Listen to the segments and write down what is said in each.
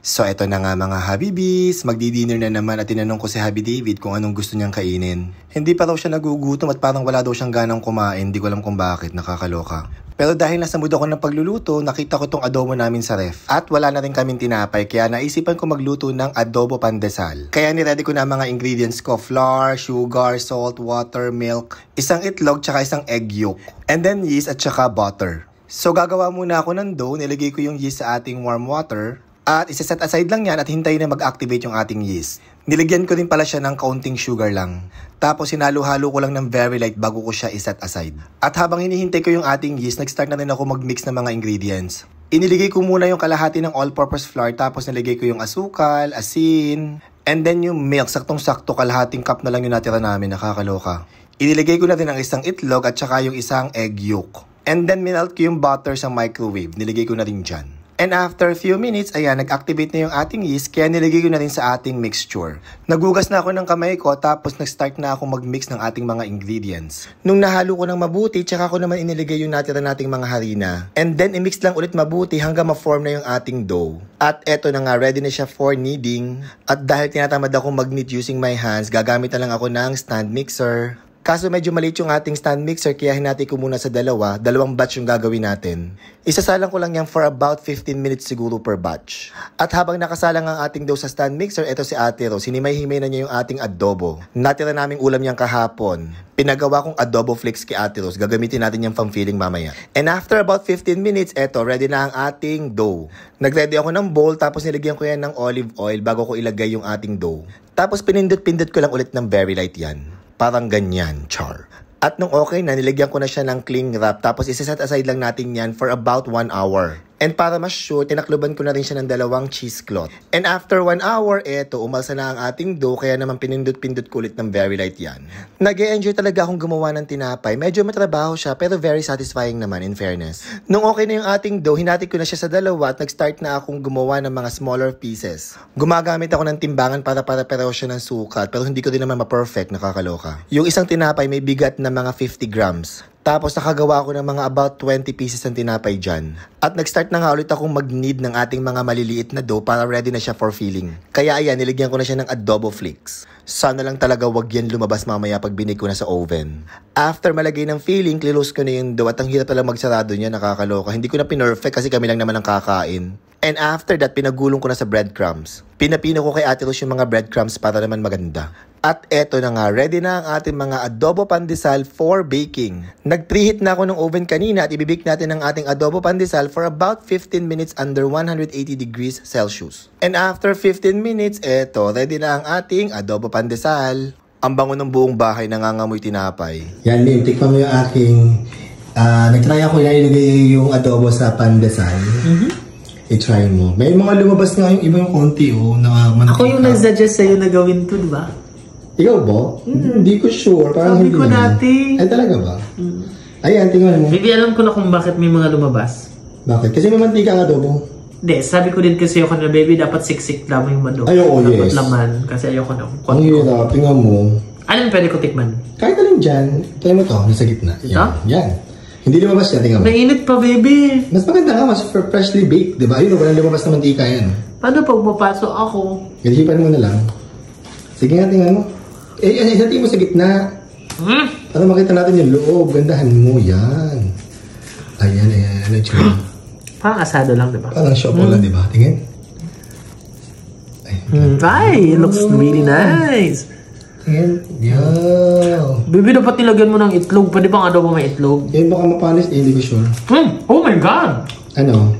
So eto na nga mga Habibis, magdi-dinner na naman at tinanong ko si Habi David kung anong gusto niyang kainin. Hindi pa raw siya nagugutom at parang wala daw siyang ganang kumain, di ko alam kung bakit, nakakaloka. Pero dahil nasa mood ako ng pagluluto, nakita ko tong adobo namin sa ref. At wala na rin kaming tinapay, kaya naisipan ko magluto ng adobo pandesal. Kaya niready ko na mga ingredients ko, flour, sugar, salt, water, milk, isang itlog, tsaka isang egg yolk. And then yeast at tsaka butter. So gagawa muna ako ng dough, nilagay ko yung yeast sa ating warm water. At isa-set aside lang yan at hintayin na mag-activate yung ating yeast. Nilagyan ko din pala siya ng kaunting sugar lang. Tapos hinalo-halo ko lang ng very light bago ko siya iset aside. At habang hinihintay ko yung ating yeast, nag-start na rin ako mag-mix ng mga ingredients. Iniligay ko muna yung kalahati ng all-purpose flour, tapos nilagay ko yung asukal, asin, and then yung milk, saktong-sakto, kalahating cup na lang yung natira namin, nakakaloka. Inilagay ko na din ang isang itlog at saka yung isang egg yolk. And then minelt ko yung butter sa microwave, nilagay ko na rin dyan. And after a few minutes, ayan, nag-activate na yung ating yeast, kaya nilagay ko na rin sa ating mixture. Nagugas na ako ng kamay ko, tapos nag-start na ako mag-mix ng ating mga ingredients. Nung nahalo ko ng mabuti, tsaka ko naman iniligay yung natira nating mga harina. And then, i-mix lang ulit mabuti hanggang ma-form na yung ating dough. At eto na nga, ready na siya for kneading. At dahil tinatamad ako mag-knead using my hands, gagamit na lang ako ng stand mixer. Kaso medyo maliit yung ating stand mixer, kaya hinati ko muna sa dalawang batch yung gagawin natin. Isasalang ko lang yan for about 15 minutes siguro per batch. At habang nakasalang ang ating dough sa stand mixer, eto si Ate Rose, hinimay-himay na niya yung ating adobo. Natira naming ulam niyang kahapon. Pinagawa kong adobo flakes kay Ate Rose, gagamitin natin yung pang-filling mamaya. And after about 15 minutes, eto, ready na ang ating dough. Nag-ready ako ng bowl, tapos nilagyan ko yan ng olive oil bago ko ilagay yung ating dough. Tapos pinindot-pindot ko lang ulit ng very light yan. Parang ganyan, char. At nung okay na, nilagyan ko na siya ng cling wrap. Tapos isa-set aside lang natin yan for about 1 hour. And para mas sure, tinakluban ko na rin siya ng 2 cheesecloth. And after 1 hour, eto, umalsa na ang ating dough. Kaya naman pinindot-pindot ko ulit ng very light yan. Nag-e-enjoy talaga akong gumawa ng tinapay. Medyo matrabaho siya, pero very satisfying naman in fairness. Nung okay na yung ating dough, hinati ko na siya sa 2 at nag-start na akong gumawa ng mga smaller pieces. Gumagamit ako ng timbangan para pareho siya ng sukat, pero hindi ko din naman ma-perfect, nakakaloka. Yung isang tinapay may bigat na mga 50 grams. Tapos nakagawa ako ng mga about 20 pieces ng tinapay dyan. At nag-start na nga ulit akong mag-knead ng ating mga maliliit na dough para ready na siya for filling. Kaya ayan, niligyan ko na siya ng adobo flakes. Sana lang talaga wag yan lumabas mamaya pag binig ko na sa oven. After malagay ng filling, close ko na yung dough at ang hirap talagang magsarado niya, nakakaloka. Hindi ko na pinerfect kasi kami lang naman ang kakain. And after that, pinagulong ko na sa breadcrumbs. Pinapino ko kay Ate Rose yung mga breadcrumbs para naman maganda. At eto na nga, ready na ang ating mga adobo pandesal for baking. Nag-preheat na ako ng oven kanina at ibibake natin ang ating adobo pandesal for about 15 minutes under 180 degrees Celsius. And after 15 minutes, eto, ready na ang ating adobo pandesal. Ang bango ng buong bahay, nangangamoy tinapay. Yan, Lim, tikman mo yung aking... nag-try ako yan, ilagay yung adobo sa pandesal. I-try mo. May mga lumabas nga yung ibang konti, na mantika. Ako yung nag-suggest sa'yo na gawin to, diba? Ikaw ba? Hindi ko sure. Parang sabi ko dati. Ay, talaga ba? Ayan, tingnan mo. Maybe alam ko na kung bakit may mga lumabas. Bakit? Kasi may mantika ang adobo. Hindi, sabi ko din kasi ayoko na, baby, dapat siksik lang yung adobo. Ay, oo, dapat yes. laman, kasi ayoko na. Ang hirap, tingnan mo. Anong pwede ko tikman? Kahit alin dyan. Tingnan mo to, nasa gitna. Ito? Yan. Hindi lumabas yan, tingnan mo. Mainit pa, baby. Mas maganda nga, mas freshly baked, di ba? Ayun, walang lumabas na mantika yan. Paano pag mapasok ako? Galihipan mo na lang. Sige nga, tingnan mo. Isatiin mo sa gitna. Para makita natin yung loob. Gandahan mo, yan. Ayan. Ano yung parang asado lang, diba? parang shopo lang, diba? Tingin. Ay, it looks really nice. Tingin. Yaw. Baby, dapat nilagyan mo ng itlog. Pwede bang adobo may itlog? Yan baka mapanis, hindi ko sure. Oh my God! Ano?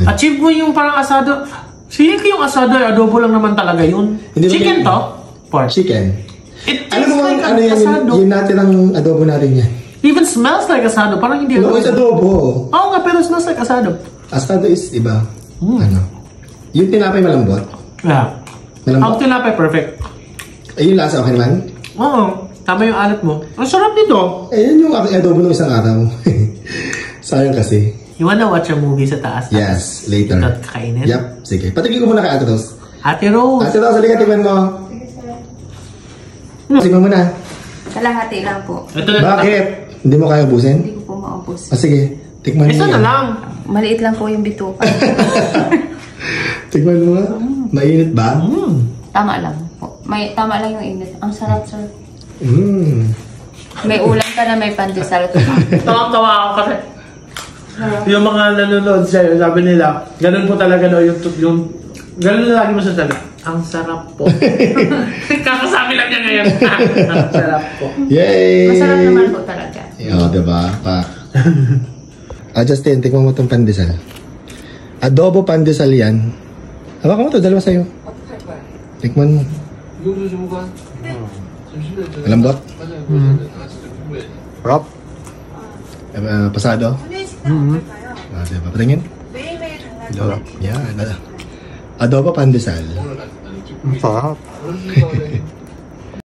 Achieve mo yung parang asado. Sige yung asado, adobo lang naman talaga yun. Hindi Chicken to? Pork. Chicken. It tastes Alam mo like ano asado. yung natirang adobo natin yan? Even smells like asado. Parang hindi No, it's adobo. Oo nga, pero smells like asado. Asado is, iba. Ano? Yung tinapay malambot. Yeah. Malambot. Ang tinapay, perfect. Ay, yung lasa, okay naman? Oo. Tama yung alat mo. Ang sarap nito. Ayun yung aking adobo ng isang araw. Sayang kasi. You wanna watch a movie sa taas? Yes, later. Ito kakainin? Yep, sige. Patigil ko muna kay Ate Rose. Ate Rose. Ate Rose, halika, tingnan mo. Tingnan mo na. Kalahati lang po. Ito na. Bakit? Hindi mo kaya ubusin? Hindi ko po maubos. Sige. Tikman mo Isa na yan. lang. Maliit lang po yung bituka. Tikman mo nga. Mainit ba? Tama lang po. Tama lang yung init. Ang sarap, sir. Mm. May ulam ka na may pandesal ka. Tawang-tawa ako kasi. Yung mga nanonood sa'yo, sabi nila, ganun po talaga no, yung ganun na lagi mo sa talaga. Ang sarap po. Kakasabi lang niya ngayon. Ang sarap po. Yay! Masarap naman po talaga. Oo, diba? Pa. Justin, tikman mo itong pandesal. Adobo pandesal yan. Hawakan mo ito, dalawa sa'yo. Tikman mo. Malambot? Rock? Pasado? Diba? Patingin? Adobo. Yan. Adobo pandesal. Sarap.